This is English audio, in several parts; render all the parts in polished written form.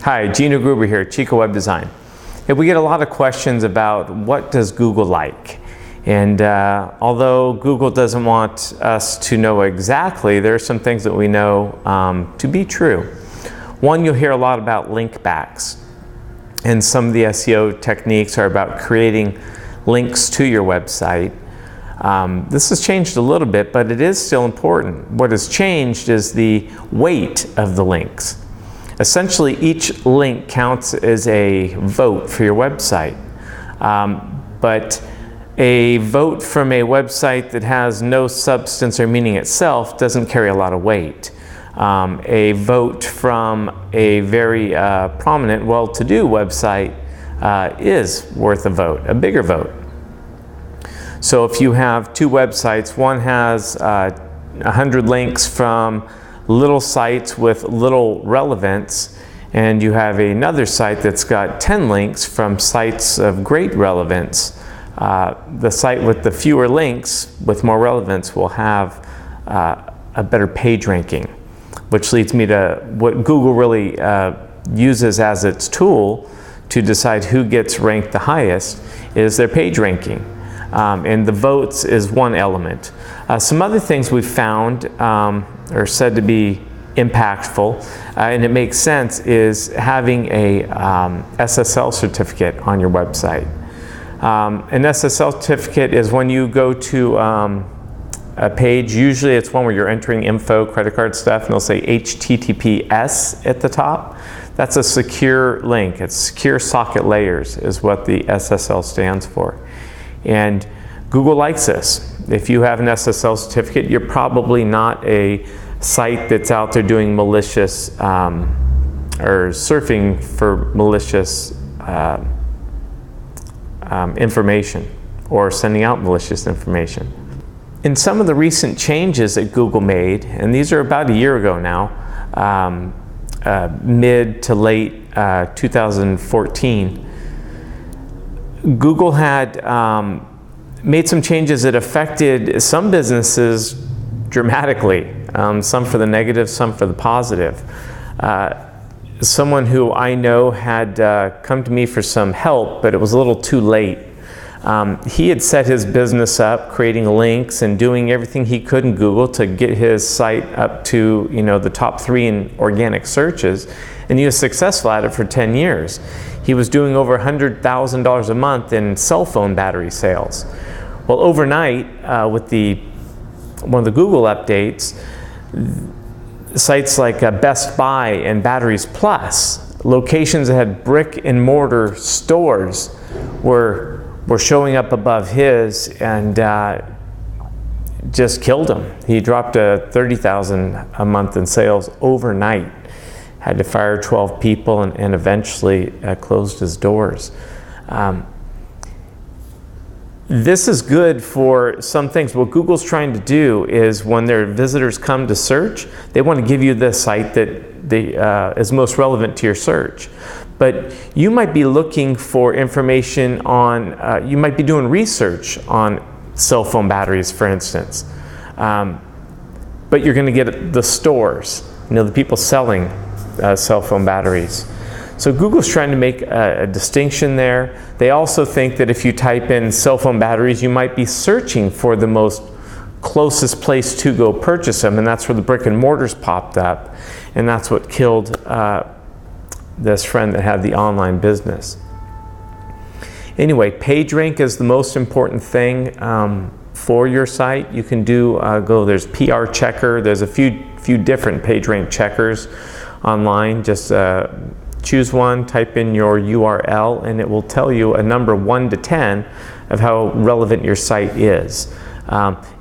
Hi, Gino Gruber here, Chico Web Design. We get a lot of questions about what does Google like? And although Google doesn't want us to know exactly, there are some things that we know to be true. One, you'll hear a lot about link backs. And some of the SEO techniques are about creating links to your website. This has changed a little bit, but it is still important. What has changed is the weight of the links. Essentially, each link counts as a vote for your website. But a vote from a website that has no substance or meaning itself doesn't carry a lot of weight. A vote from a very prominent, well-to-do website is worth a vote, a bigger vote. So if you have two websites, one has 100 links from little sites with little relevance, and you have another site that's got 10 links from sites of great relevance, the site with the fewer links with more relevance will have a better page ranking, which leads me to what Google really uses as its tool to decide who gets ranked the highest is their page ranking. And the votes is one element. Some other things we've found are said to be impactful, and it makes sense, is having a SSL certificate on your website. An SSL certificate is when you go to a page, usually it's one where you're entering info, credit card stuff, and they'll say HTTPS at the top. That's a secure link. It's secure socket layers is what the SSL stands for. And Google likes this. If you have an SSL certificate, you're probably not a site that's out there doing malicious or surfing for malicious information or sending out malicious information. In some of the recent changes that Google made, and these are about a year ago now, mid to late 2014, Google had made some changes that affected some businesses dramatically, some for the negative, some for the positive. Someone who I know had come to me for some help, but it was a little too late. He had set his business up, creating links and doing everything he could in Google to get his site up to, the top 3 in organic searches, and he was successful at it for 10 years. He was doing over $100,000 a month in cell phone battery sales. Well, overnight, with one of the Google updates, sites like Best Buy and Batteries Plus, locations that had brick and mortar stores, were showing up above his and just killed him. He dropped to $30,000 a month in sales overnight. Had to fire 12 people and eventually closed his doors. This is good for some things. What Google's trying to do is when their visitors come to search, they want to give you the site that is most relevant to your search. But you might be looking for information on, you might be doing research on cell phone batteries, for instance. But you're going to get the stores, the people selling cell phone batteries. So Google's trying to make a distinction there. They also think that if you type in cell phone batteries, you might be searching for the most closest place to go purchase them, and that's where the brick and mortars popped up, and that's what killed this friend that had the online business. Anyway, PageRank is the most important thing for your site. You can do there's PR Checker. There's a few different PageRank checkers online. Just choose one, type in your URL, and it will tell you a number 1 to 10 of how relevant your site is.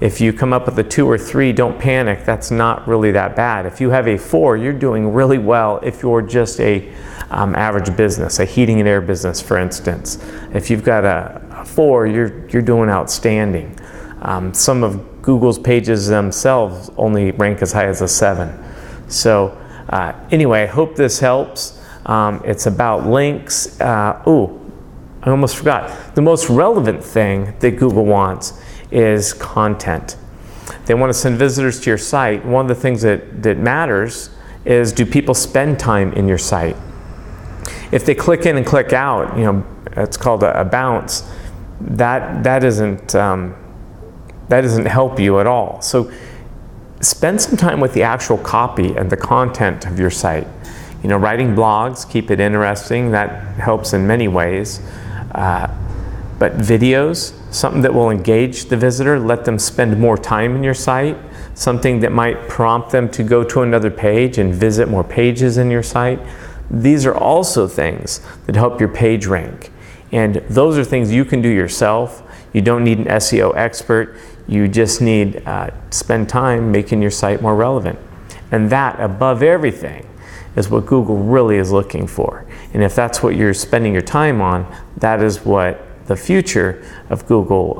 If you come up with a 2 or 3, don't panic. That's not really that bad. If you have a 4, you're doing really well if you're just a average business, a heating and air business, for instance. If you've got a 4, you're doing outstanding. Some of Google's pages themselves only rank as high as a 7. So anyway, I hope this helps. It's about links. I almost forgot. The most relevant thing that Google wants is content. They want to send visitors to your site. One of the things that matters is, do people spend time in your site? If they click in and click out, it's called a bounce. That doesn't help you at all. So spend some time with the actual copy and the content of your site. Writing blogs, keep it interesting. That helps in many ways. But videos, something that will engage the visitor, let them spend more time in your site, something that might prompt them to go to another page and visit more pages in your site. These are also things that help your page rank. And those are things you can do yourself. You don't need an SEO expert. You just need to spend time making your site more relevant. And that, above everything, is what Google really is looking for. And if that's what you're spending your time on, that is what the future of Google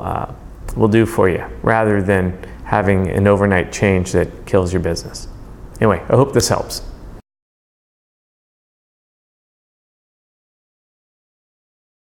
will do for you, rather than having an overnight change that kills your business. Anyway, I hope this helps.